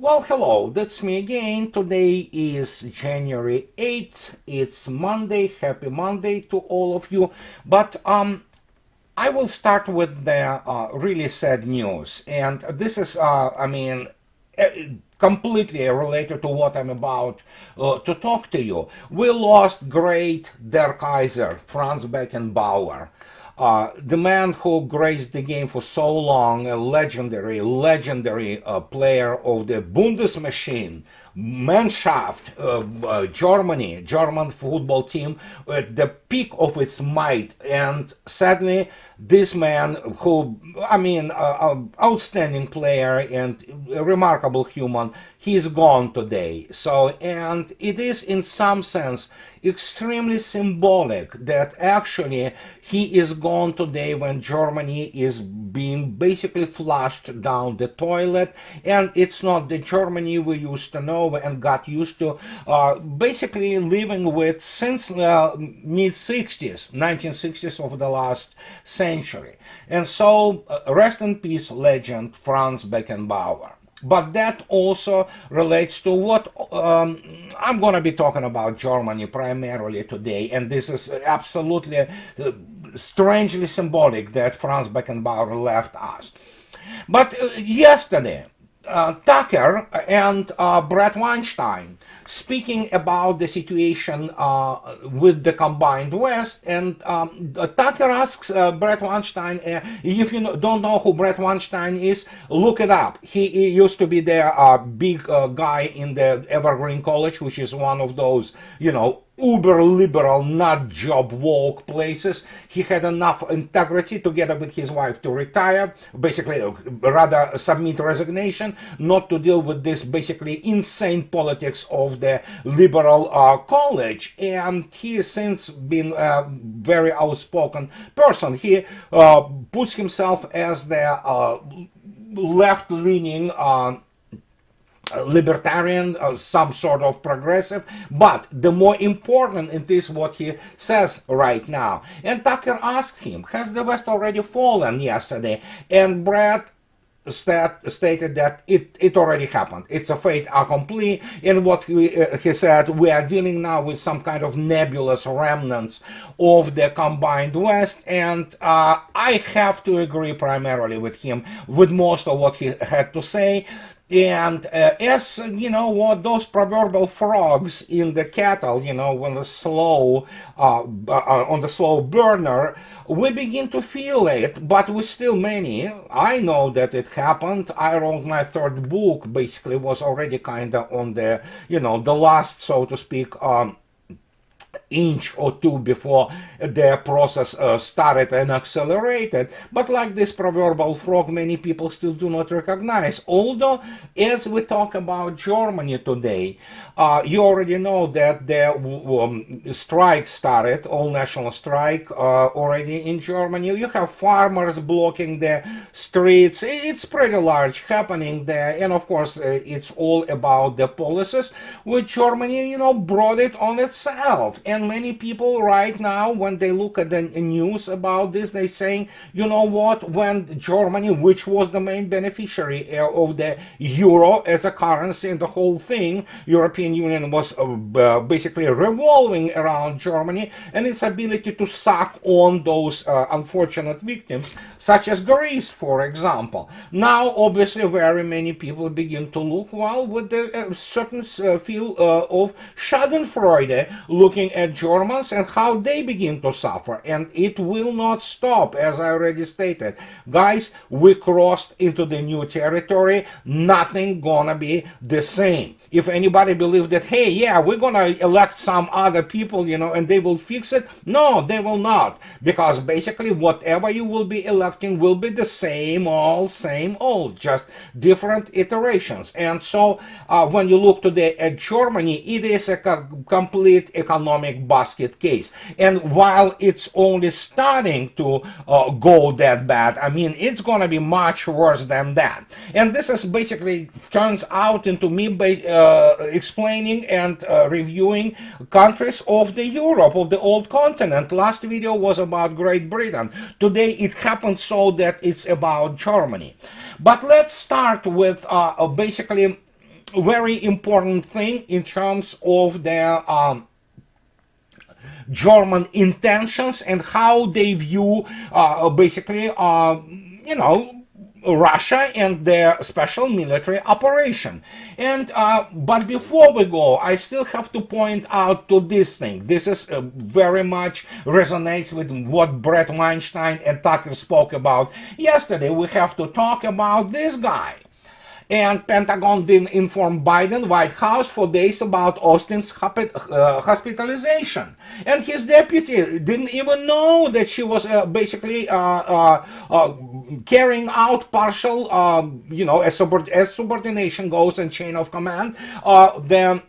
Well, hello, that's me again. Today is January 8th. It's Monday. Happy Monday to all of you. But I will start with the really sad news. And this is, uh, completely related to what I'm about to talk to you. We lost great Der Kaiser, Franz Beckenbauer. The man who graced the game for so long, a legendary player of the Bundesmaschine, Mannschaft, Germany, German football team at the peak of its might. And sadly, this man, outstanding player and a remarkable human, he is gone today. So, and it is in some sense extremely symbolic that actually he is gone today when Germany is being basically flushed down the toilet, and it's not the Germany we used to know and got used to basically living with since mid 60s, 1960s of the last century. And so rest in peace, legend Franz Beckenbauer. But that also relates to what I'm going to be talking about Germany primarily today, and this is absolutely strangely symbolic that Franz Beckenbauer left us. But yesterday, Tucker and Brett Weinstein speaking about the situation with the combined West, and Tucker asks Brett Weinstein, if you don't know who Brett Weinstein is, look it up. He used to be the big guy in the Evergreen College, which is one of those, uber liberal, not job woke places. He had enough integrity together with his wife to retire, basically rather submit resignation, not to deal with this basically insane politics of the liberal college. And he has since been a very outspoken person. He puts himself as the left-leaning libertarian, some sort of progressive, but the more important it is what he says right now. And Tucker asked him, has the West already fallen yesterday? And Brett stated that it already happened. It's a fait accompli. And what he said, we are dealing now with some kind of nebulous remnants of the combined West. And I have to agree primarily with him, with most of what he had to say. And as you know, what those proverbial frogs in the kettle, when the slow on the slow burner, we begin to feel it, but we still many. I know that it happened. I wrote my third book, basically was already kind of on the the last, so to speak, inch or two before the process started and accelerated. But like this proverbial frog, many people still do not recognize. Although, as we talk about Germany today, you already know that the strike started, all national strike already in Germany. You have farmers blocking the streets. It's pretty large happening there. And of course, it's all about the policies which Germany, brought it on itself. And many people right now, when they look at the news about this, they saying, you know what, when Germany, which was the main beneficiary of the euro as a currency and the whole thing, European Union was basically revolving around Germany and its ability to suck on those unfortunate victims, such as Greece, for example. Now, obviously, very many people begin to look, well, with a certain feel of Schadenfreude, looking at Germans and how they begin to suffer. And it will not stop, as I already stated. Guys, we crossed into the new territory. Nothing gonna be the same. If anybody believes that, hey, yeah, we're gonna elect some other people, and they will fix it, no, they will not. Because basically whatever you will be electing will be the same old, just different iterations. And so when you look today at Germany, it is a complete economic basket case. And while it's only starting to go that bad, it's gonna be much worse than that. And this is basically turns out into me explaining and reviewing countries of the Europe, of the old continent. Last video was about Great Britain. Today it happened so that it's about Germany. But let's start with basically very important thing in terms of their German intentions and how they view basically, Russia and their special military operation. And but before we go, I still have to point out to this thing. This is very much resonates with what Brett Weinstein and Tucker spoke about yesterday. We have to talk about this guy. And Pentagon didn't inform Biden White House for days about Austin's hospitalization. And his deputy didn't even know that she was basically carrying out partial, as subordination goes in chain of command, the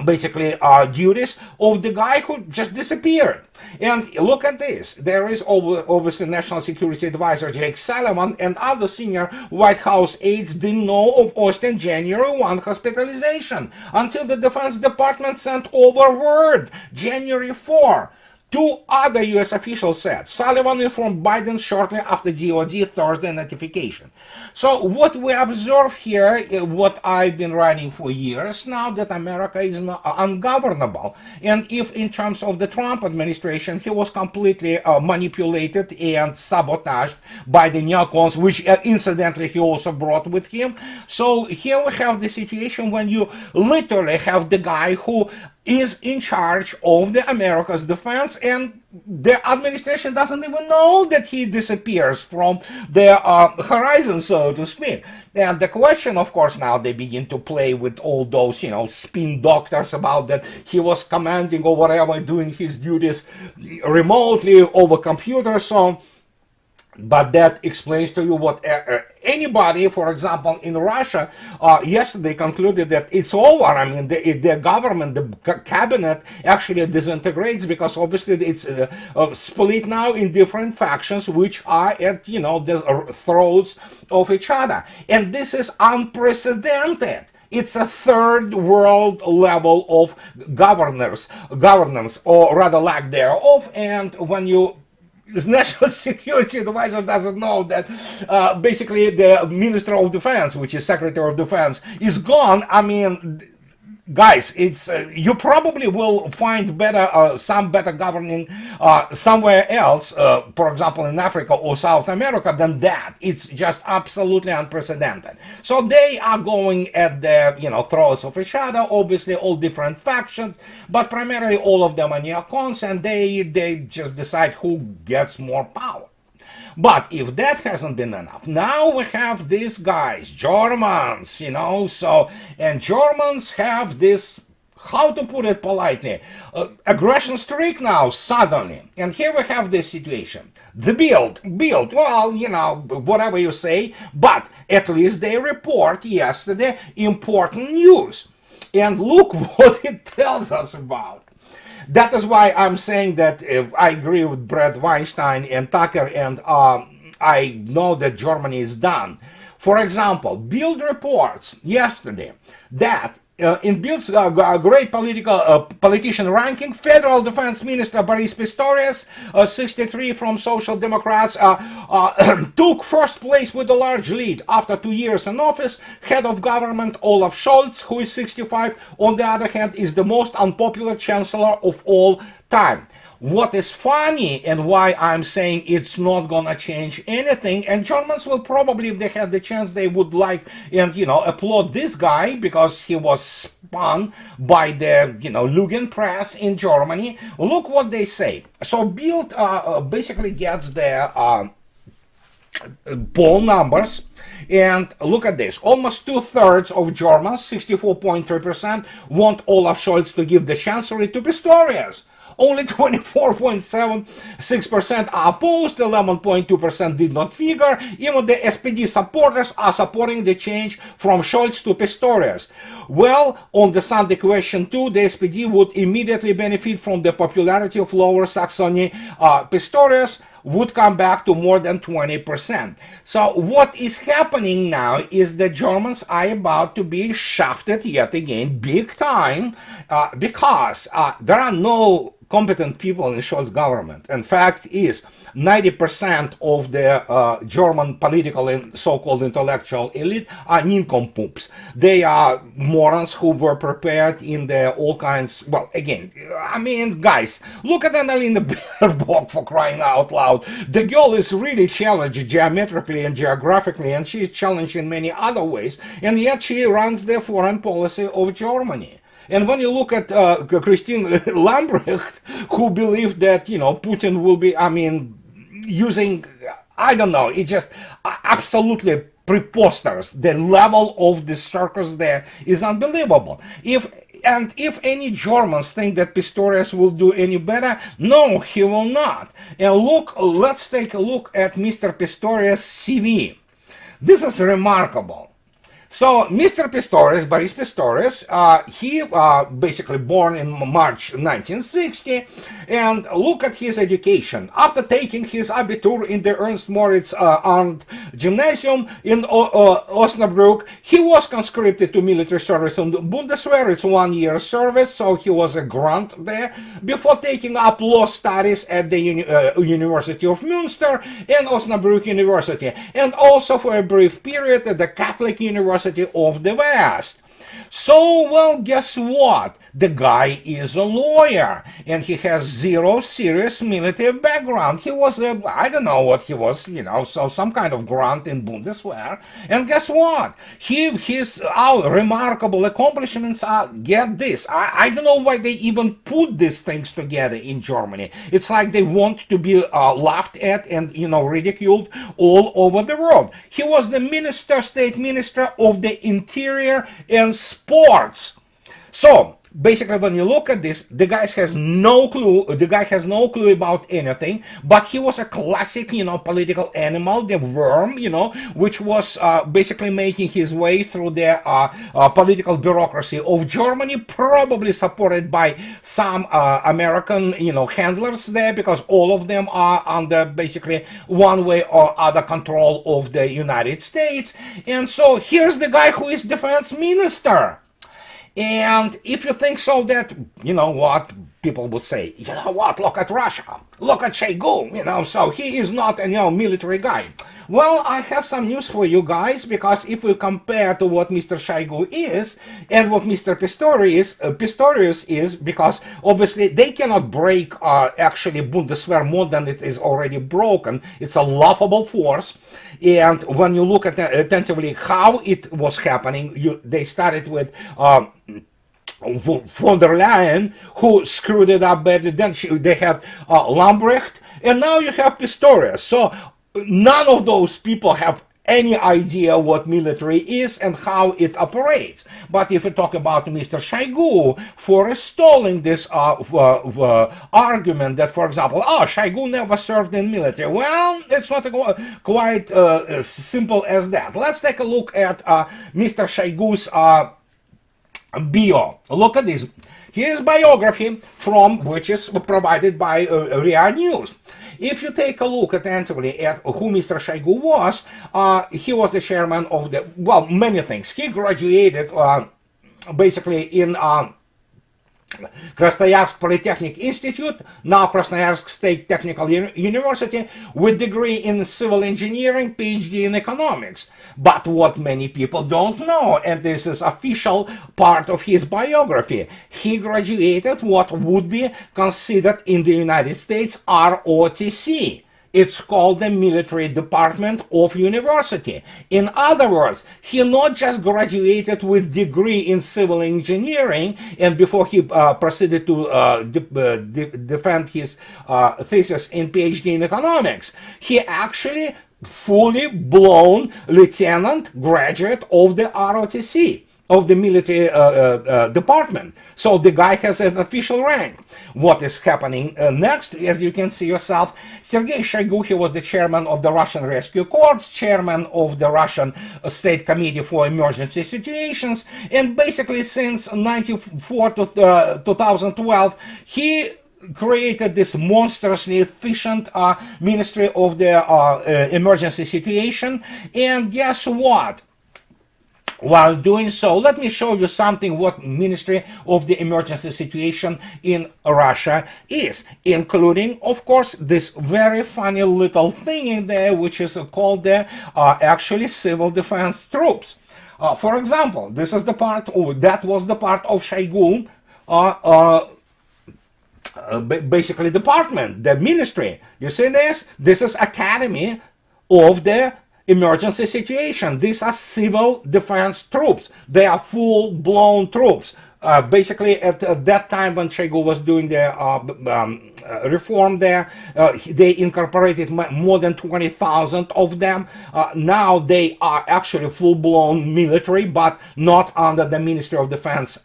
basically duties of the guy who just disappeared. And look at this. There is obviously National Security Advisor Jake Sullivan and other senior White House aides didn't know of Austin January 1 hospitalization until the Defense Department sent over word January 4. Two other U.S. officials said. Sullivan informed Biden shortly after DoD Thursday notification. So what we observe here, what I've been writing for years now, that America is ungovernable. And if in terms of the Trump administration, he was completely manipulated and sabotaged by the neocons, which incidentally he also brought with him. So here we have the situation when you literally have the guy who is in charge of the America's defense, and the administration doesn't even know that he disappears from the horizon, so to speak. And the question, of course, now they begin to play with all those, spin doctors about that he was commanding or whatever, doing his duties remotely over computer. So, but that explains to you what anybody, for example, in Russia, yesterday concluded that it's over. I mean, the government, the cabinet actually disintegrates because obviously it's split now in different factions which are at, the throats of each other. And this is unprecedented. It's a third world level of governance, or rather lack thereof. And when you National Security Advisor doesn't know that basically the Minister of Defense, which is Secretary of Defense, is gone. I mean, guys, it's you probably will find better, some better governing somewhere else, for example, in Africa or South America than that. It's just absolutely unprecedented. So they are going at the throats of each other. Obviously, all different factions, but primarily all of them are neocons, and they just decide who gets more power. But if that hasn't been enough, now we have these guys, Germans, so, and Germans have this, how to put it politely, aggression streak now, suddenly. And here we have this situation. The Bild, well, whatever you say, but at least they report yesterday important news. And look what it tells us about. That is why I'm saying that I agree with Brett Weinstein and Tucker, and I know that Germany is done. For example, Bild reports yesterday that in Bild's great politician ranking, Federal Defense Minister Boris Pistorius, 63 from Social Democrats, took first place with a large lead after 2 years in office. Head of government Olaf Scholz, who is 65, on the other hand, is the most unpopular chancellor of all time. What is funny and why I'm saying it's not gonna change anything, and Germans will probably, if they had the chance, they would like and applaud this guy because he was spun by the Lügen press in Germany. Look what they say. So Bild basically gets their poll numbers, and look at this. Almost 2/3 of Germans, 64.3%, want Olaf Scholz to give the chancellery to Pistorius. Only 24.76% are opposed, 11.2% did not figure. Even the SPD supporters are supporting the change from Scholz to Pistorius. Well, on the Sunday question 2, the SPD would immediately benefit from the popularity of Lower Saxony. Pistorius would come back to more than 20%. So what is happening now is the Germans are about to be shafted yet again big time because there are no competent people in Scholz government. And fact is, 90% of the German political and so-called intellectual elite are nincompoops. They are morons who were prepared in the all kinds. Well, again, I mean, guys, look at Annalena Baerbock, for crying out loud. The girl is really challenged geometrically and geographically, and she's challenged in many other ways, and yet she runs the foreign policy of Germany. And when you look at Christine Lambrecht, who believed that, Putin will be, using, I don't know, it's just absolutely preposterous. The level of the circus there is unbelievable. If any Germans think that Pistorius will do any better, no, he will not. And let's take a look at Mr. Pistorius' CV. This is remarkable. So, Mr. Pistorius, Boris Pistorius, he basically born in March 1960, and look at his education. After taking his Abitur in the Ernst Moritz Arndt Gymnasium in Osnabrück, he was conscripted to military service in Bundeswehr. It's 1 year service, so he was a grunt there, before taking up law studies at the University of Münster and Osnabrück University, and also for a brief period at the Catholic University of the West. So, well, guess what? The guy is a lawyer, and he has zero serious military background. He was I don't know what he was, so some kind of grunt in Bundeswehr. And guess what? His remarkable accomplishments are, get this, I don't know why they even put these things together in Germany. It's like they want to be laughed at and, ridiculed all over the world. He was the state minister of the Interior and Sports. So, basically, when you look at this, the guy has no clue. The guy has no clue about anything. But he was a classic, political animal, the worm, which was basically making his way through the political bureaucracy of Germany, probably supported by some American, handlers there, because all of them are under basically one way or other control of the United States. And so here's the guy who is defense minister. And if you think so, that, what people would say, look at Russia, look at Shoigu, so he is not a military guy. Well, I have some news for you guys, because if we compare to what Mr. Shoigu is and what Mr. Pistorius is, because obviously they cannot break actually Bundeswehr more than it is already broken. It's a laughable force. And when you look at attentively how it was happening, they started with von der Leyen, who screwed it up badly. Then they had Lambrecht, and now you have Pistorius. So none of those people have any idea what military is and how it operates. But if we talk about Mr. Shoigu forestalling this argument that, for example, Shoigu never served in military, well, it's not quite simple as that. Let's take a look at Mr. Shoigu's bio. Look at this. Here's biography which is provided by RIA News. If you take a look attentively at who Mr. Shoigu was, he was the chairman of many things. He graduated basically in Krasnoyarsk Polytechnic Institute, now Krasnoyarsk State Technical University, with degree in civil engineering, PhD in economics. But what many people don't know, and this is official part of his biography, he graduated what would be considered in the United States ROTC. It's called the Military Department of University. In other words, he not just graduated with degree in civil engineering, and before he proceeded to defend his thesis in PhD in economics, he actually fully blown lieutenant graduate of the ROTC, of the military department. So the guy has an official rank. What is happening next, as you can see yourself, Sergei Shoigu, he was the chairman of the Russian Rescue Corps, chairman of the Russian State Committee for Emergency Situations, and basically since 1994 to 2012, he created this monstrously efficient Ministry of the Emergency Situation. And guess what? While doing so, let me show you something what Ministry of the Emergency Situation in Russia is, including, of course, this very funny little thing in there, which is called the actually civil defense troops. For example, this is the part, that was the part of Shoigu, basically department, the ministry. You see this? This is Academy of the Emergency Situation. These are civil defense troops. They are full-blown troops. Basically, at that time when Shoigu was doing the reform there, they incorporated more than 20,000 of them. Now they are actually full-blown military, but not under the Ministry of Defense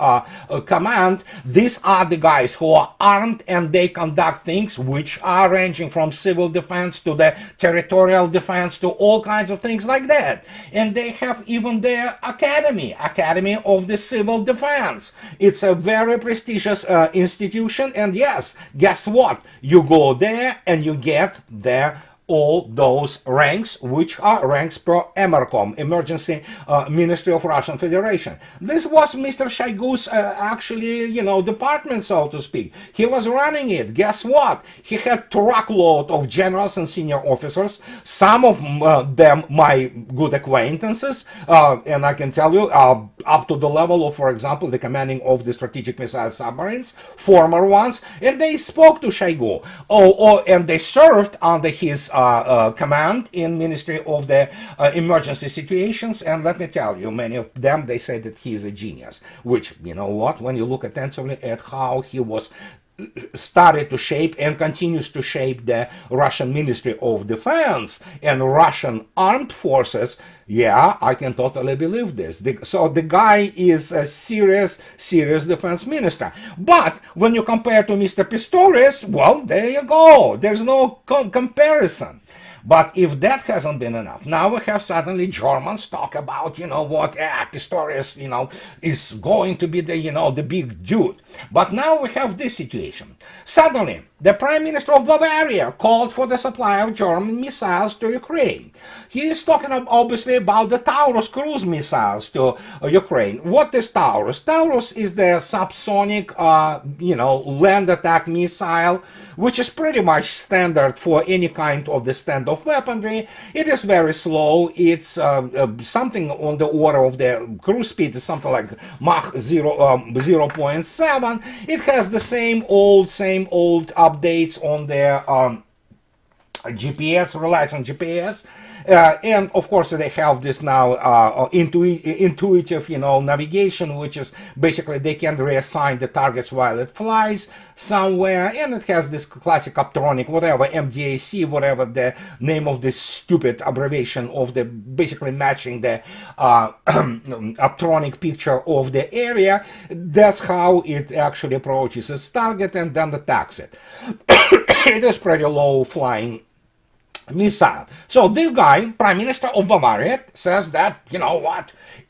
command. These are the guys who are armed, and they conduct things which are ranging from civil defense to the territorial defense to all kinds of things like that. And they have even their academy of the civil defense. It's a very prestigious institution, and yes, guess what? You go there and you get there all those ranks, which are ranks per EMERCOM, Emergency Ministry of Russian Federation. This was Mr. Shoigu's actually, department, so to speak. He was running it. Guess what? He had truckload of generals and senior officers, some of them my good acquaintances, and I can tell you, up to the level of, for example, the commanding of the strategic missile submarines, former ones, and they spoke to Shoigu. And they served under his command in Ministry of the Emergency Situations, and let me tell you, many of them, they say that he is a genius, which, you know what, when you look attentively at how he was started to shape and continues to shape the Russian Ministry of Defense and Russian armed forces, yeah, I can totally believe this. So the guy is a serious defense minister. But when you compare to Mr. Pistorius, well, there you go. There's no comparison. But if that hasn't been enough, now we have suddenly Germans talk about, Pistorius, is going to be the big dude. But now we have this situation. Suddenly, the Prime Minister of Bavaria called for the supply of German missiles to Ukraine. He is talking obviously about the Taurus cruise missiles to Ukraine. What is Taurus? Taurus is the subsonic, land attack missile, which is pretty much standard for any kind of the standoff weaponry. It is very slow. It's something on the order of the cruise speed is something like Mach 0.7. It has the same old updates on their GPS, relies on GPS. And of course they have this now intuitive navigation, which is basically they can reassign the targets while it flies somewhere, and it has this classic optronic, whatever, MDAC, whatever the name of this stupid abbreviation of the basically matching the optronic picture of the area. That's how it actually approaches its target and then attacks it. It is pretty low flying missile. So this guy, Prime Minister of Bavaria, says that,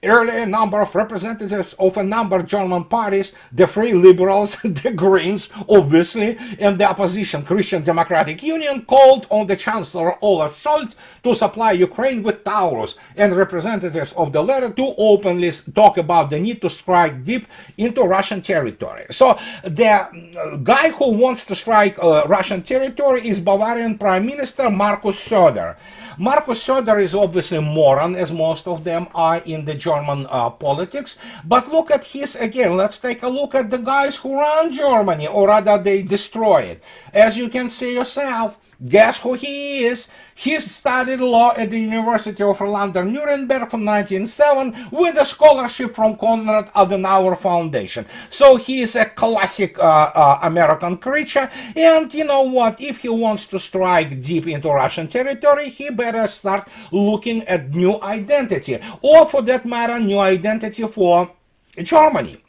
early number of representatives of a number of German parties, the Free Liberals, the Greens, obviously, and the opposition Christian Democratic Union, called on the Chancellor Olaf Scholz to supply Ukraine with Taurus, and representatives of the latter to openly talk about the need to strike deep into Russian territory. So the guy who wants to strike Russian territory is Bavarian Prime Minister Markus Söder. Markus Söder is obviously a moron, as most of them are in the German politics. But look at let's take a look at the guys who run Germany, or rather they destroy it. As you can see yourself, guess who he is? He studied law at the University of London-Nuremberg from 1907 with a scholarship from Konrad Adenauer Foundation. So he is a classic American creature, and you know what? If he wants to strike deep into Russian territory, he better start looking at new identity, or for that matter, new identity for Germany.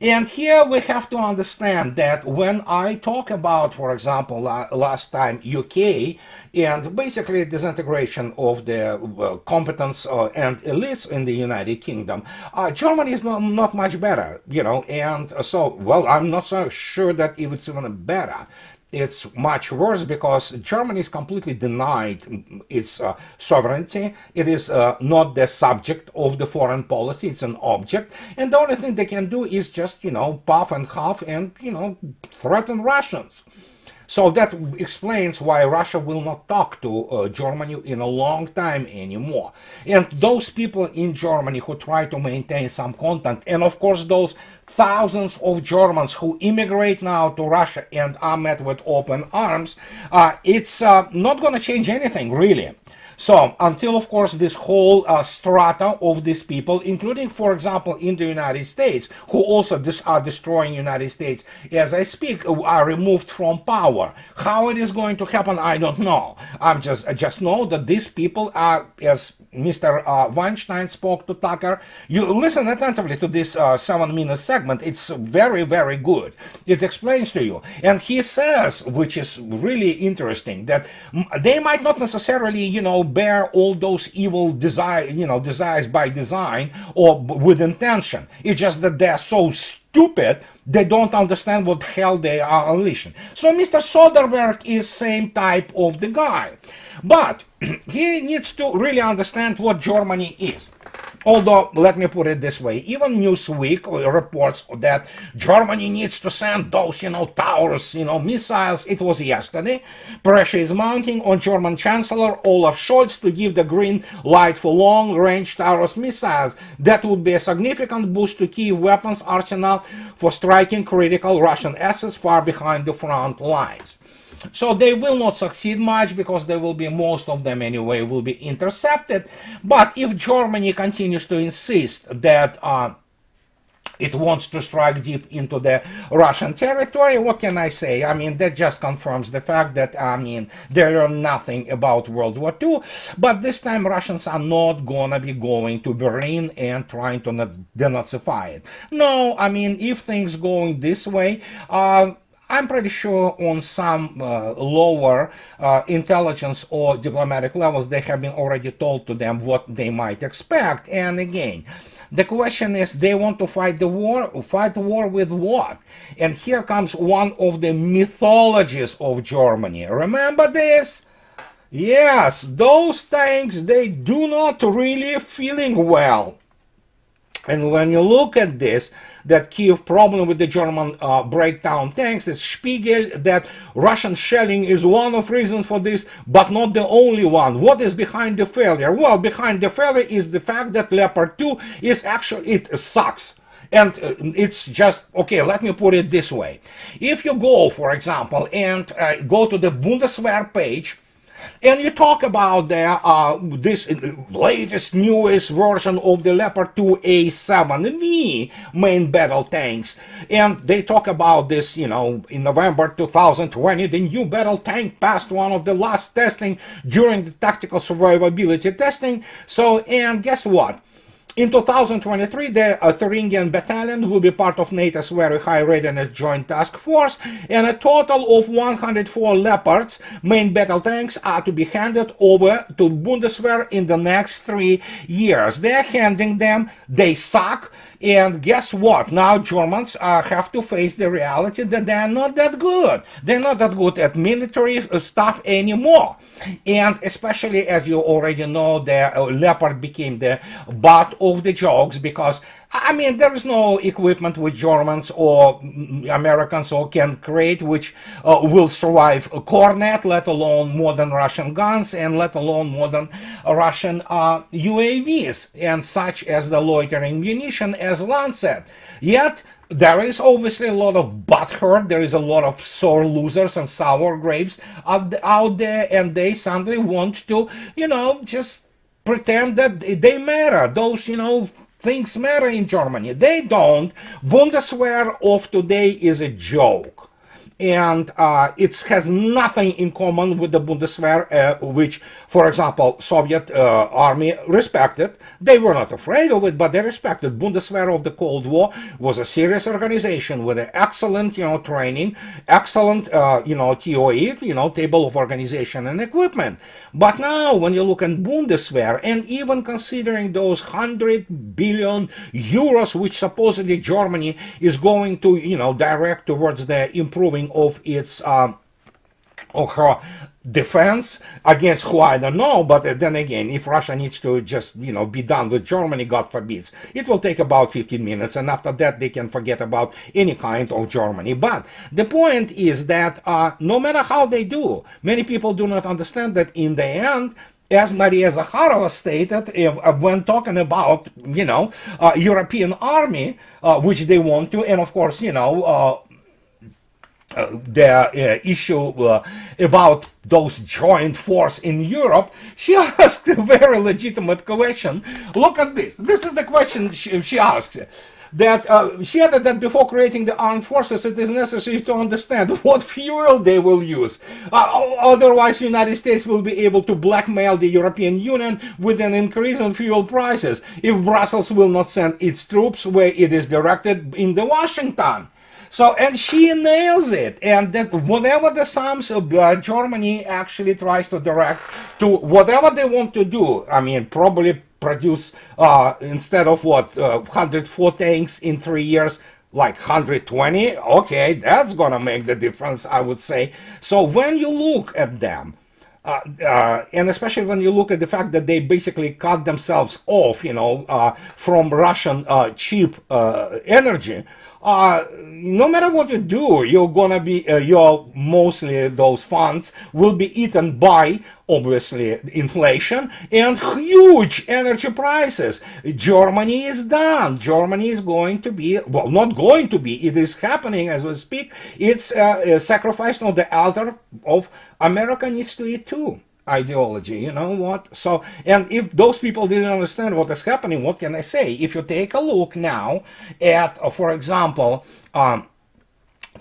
And here we have to understand that when I talk about, for example, last time UK and basically disintegration of the competence and elites in the United Kingdom, Germany is not much better, and so, well, I'm not so sure that if it's even better. it's much worse because Germany is completely denied its sovereignty. It is not the subject of the foreign policy, it's an object. And the only thing they can do is just, puff and huff and, threaten Russians. So that explains why Russia will not talk to Germany in a long time anymore. And those people in Germany who try to maintain some contact, and of course those thousands of Germans who immigrate now to Russia and are met with open arms, it's not going to change anything really. So until, of course, this whole strata of these people, including, for example, in the United States, who also are destroying United States as I speak, are removed from power. How it is going to happen, I don't know. I just know that these people are, as Mr. Weinstein spoke to Tucker. You listen attentively to this 7-minute segment. It's very, very good. It explains to you. And he says, which is really interesting, that they might not necessarily, bear all those evil desires by design or with intention. It's just that they're so stupid they don't understand what hell they are unleashing. So Mr. Soderbergh is same type of the guy. But he needs to really understand what Germany is. Although, let me put it this way, even Newsweek reports that Germany needs to send those, Taurus, missiles. It was yesterday. Pressure is mounting on German Chancellor Olaf Scholz to give the green light for long-range Taurus missiles. That would be a significant boost to Kyiv weapons arsenal for striking critical Russian assets far behind the front lines. So they will not succeed much because they will be, most of them anyway, will be intercepted. But if Germany continues to insist that it wants to strike deep into the Russian territory, what can I say? I mean, that just confirms the fact that, they learn nothing about World War II. But this time Russians are not gonna be going to Berlin and trying to denazify it. No, if things going this way, I'm pretty sure on some lower intelligence or diplomatic levels, they have been already told to them what they might expect. And again, the question is, they want to fight the war. Fight the war with what? And here comes one of the mythologies of Germany. Remember this? Yes, those tanks, they do not really feeling well. And when you look at this, that Kyiv problem with the German breakdown tanks, it's Spiegel that Russian shelling is one of reasons for this, but not the only one. What is behind the failure? Well, behind the failure is the fact that Leopard 2 is actually, it sucks. And it's just, okay, let me put it this way. If you go, for example, and go to the Bundeswehr page, and you talk about this latest, newest version of the Leopard 2 A7V main battle tanks. And they talk about this, in November 2020, the new battle tank passed one of the last testing during the tactical survivability testing. So, and guess what? In 2023, the Thuringen Battalion will be part of NATO's Very High Readiness Joint Task Force, and a total of 104 Leopards main battle tanks are to be handed over to Bundeswehr in the next 3 years. They're handing them, they suck, and guess what? Now Germans have to face the reality that they're not that good. They're not that good at military stuff anymore. And especially, as you already know, the Leopard became the butt of the jokes because, there is no equipment which Germans or Americans or can create which will survive a Cornet, let alone modern Russian guns, and let alone modern Russian UAVs, and such as the loitering munition as Lancet. Yet, there is obviously a lot of butthurt, there is a lot of sore losers and sour grapes out there, and they suddenly want to, just pretend that they matter. Those, things matter in Germany. They don't. Bundeswehr of today is a joke. And it has nothing in common with the Bundeswehr, which, for example, Soviet army respected. They were not afraid of it, but they respected. Bundeswehr of the Cold War was a serious organization with an excellent, training, excellent, TOE, table of organization and equipment. But now, when you look at Bundeswehr, and even considering those 100 billion euros, which supposedly Germany is going to, direct towards the improving of its or her defense against who I don't know. But then again, if Russia needs to just be done with Germany, God forbids, it will take about 15 minutes, and after that they can forget about any kind of Germany. But the point is that no matter how they do, many people do not understand that in the end, as Maria Zakharova stated, when talking about, European army, which they want to, and of course, the issue about those joint force in Europe, she asked a very legitimate question. Look at this. This is the question she asked. That she added that before creating the armed forces, it is necessary to understand what fuel they will use. Otherwise, the United States will be able to blackmail the European Union with an increase in fuel prices if Brussels will not send its troops where it is directed in the Washington. So, and she nails it, and that whatever the sums of Germany actually tries to direct to whatever they want to do, I mean, probably produce, instead of 104 tanks in 3 years, like 120, okay, that's gonna make the difference, I would say. So when you look at them, and especially when you look at the fact that they basically cut themselves off, from Russian cheap energy, no matter what you do, you're gonna be, mostly those funds will be eaten by, obviously, inflation and huge energy prices. Germany is done. Germany is going to be, well, not going to be, it is happening as we speak. It's sacrificed on the altar of America needs to eat too ideology, you know what? So, and if those people didn't understand what is happening, what can I say? If you take a look now at, for example,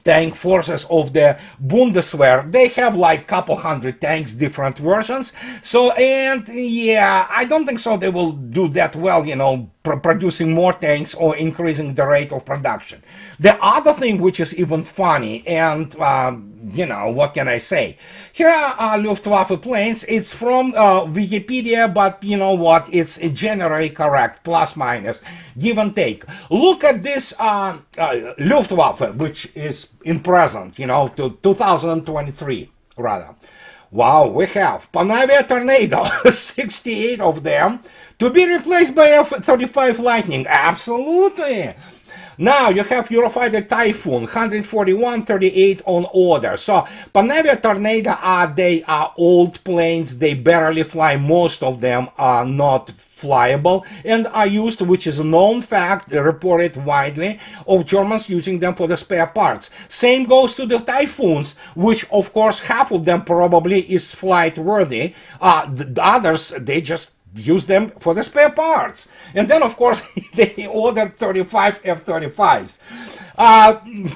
tank forces of the Bundeswehr, they have like couple hundred tanks, different versions. So, and yeah, I don't think so they will do that well, producing more tanks or increasing the rate of production. The other thing which is even funny, and what can I say? Here are Luftwaffe planes. It's from Wikipedia, but you know what? It's generally correct, plus minus, give and take. Look at this Luftwaffe, which is in present, to 2023 rather. Wow, we have Panavia Tornado, 68 of them, to be replaced by F-35 Lightning. Absolutely. Now you have Eurofighter Typhoon, 141, 38 on order. So Panavia Tornado they are old planes. They barely fly. Most of them are not flyable and are used, which is a known fact, reported widely, of Germans using them for the spare parts. Same goes to the Typhoons, which of course half of them probably is flight worthy. The others, they just use them for the spare parts. And then, of course, they ordered 35 F-35s.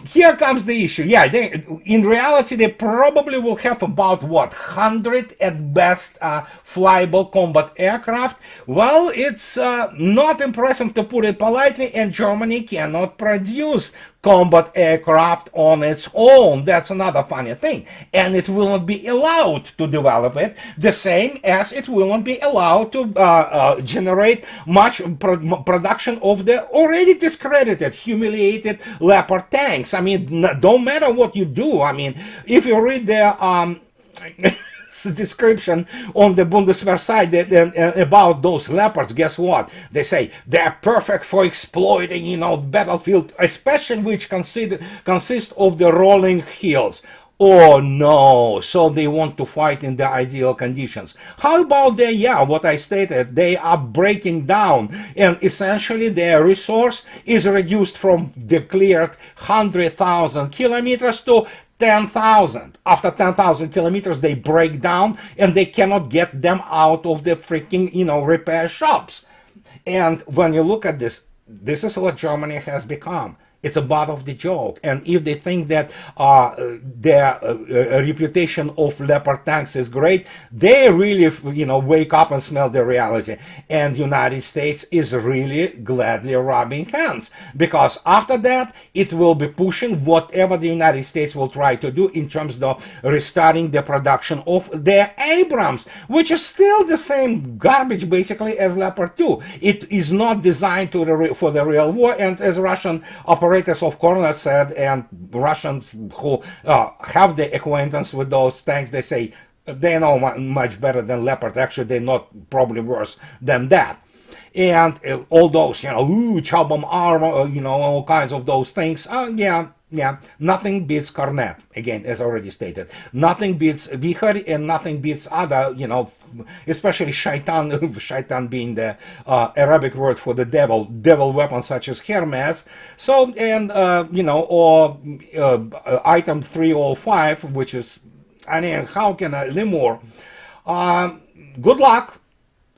Here comes the issue. Yeah, in reality, they probably will have about, 100 at best flyable combat aircraft. Well, it's not impressive, to put it politely, and Germany cannot produce combat aircraft on its own. That's another funny thing. And it will not be allowed to develop it, the same as it will not be allowed to generate much production of the already discredited, humiliated Leopard tanks. I mean, don't matter what you do. I mean, if you read the description on the Bundeswehr side about those Leopards, guess what? They say they're perfect for exploiting, battlefield, especially which consist of the rolling hills. Oh no, so they want to fight in the ideal conditions. How about what I stated, they are breaking down, and essentially their resource is reduced from declared 100,000 kilometers to 10,000. After 10,000 kilometers, they break down and they cannot get them out of the freaking, repair shops. And when you look at this, this is what Germany has become. It's a butt of the joke. And if they think that their reputation of Leopard tanks is great, they really, wake up and smell the reality. And United States is really gladly rubbing hands, because after that, it will be pushing whatever the United States will try to do in terms of restarting the production of their Abrams, which is still the same garbage basically as Leopard 2. It is not designed for the real war, and as Russian operators greatest of Kornet said, and Russians who have the acquaintance with those tanks, they say they know much better than Leopard. Actually, they're not probably worse than that. And all those, Chow bomb armor, all kinds of those things. Yeah, nothing beats Kornet. Again, as already stated, nothing beats Vikhar, and nothing beats other, especially Shaitan, Shaitan being the Arabic word for the devil weapons such as Hermes. So, and, or item 305, which is, how can I, Lemur? Good luck.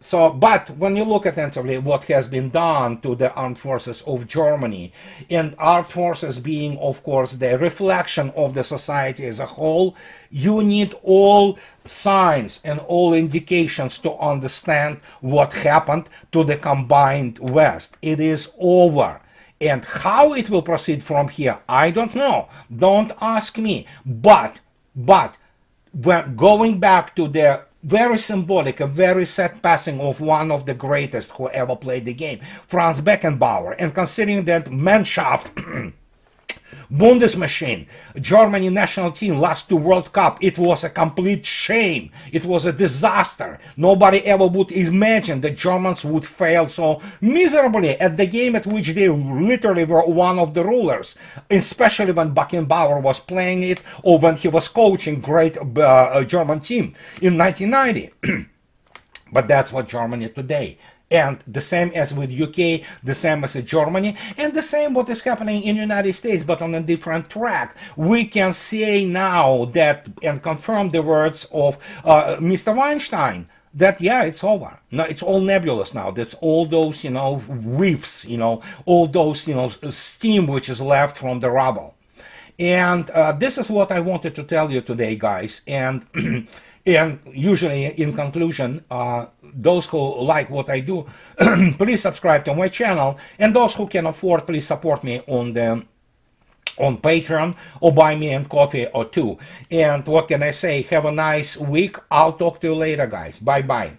So, but when you look attentively what has been done to the armed forces of Germany, and armed forces being, of course, the reflection of the society as a whole, you need all signs and all indications to understand what happened to the combined West. It is over. And how it will proceed from here, I don't know. Don't ask me. But, we're going back to the very symbolic, a very sad passing of one of the greatest who ever played the game, Franz Beckenbauer. And considering that Mannschaft, Bundesmaschine, Germany national team last 2 World Cup, it was a complete shame. It was a disaster. Nobody ever would imagine the Germans would fail so miserably at the game at which they literally were one of the rulers, especially when Beckenbauer was playing it or when he was coaching great German team in 1990. But that's what Germany today. And the same as with UK, the same as in Germany, and the same what is happening in the United States, but on a different track. We can say now that, and confirm the words of Mr. Weinstein, that, yeah, it's over. No, it's all nebulous now. That's all those, whiffs, all those, steam which is left from the rubble. And this is what I wanted to tell you today, guys. And and usually, in conclusion, those who like what I do, please subscribe to my channel. And those who can afford, please support me on Patreon or buy me a coffee or two. And what can I say? Have a nice week. I'll talk to you later, guys. Bye-bye.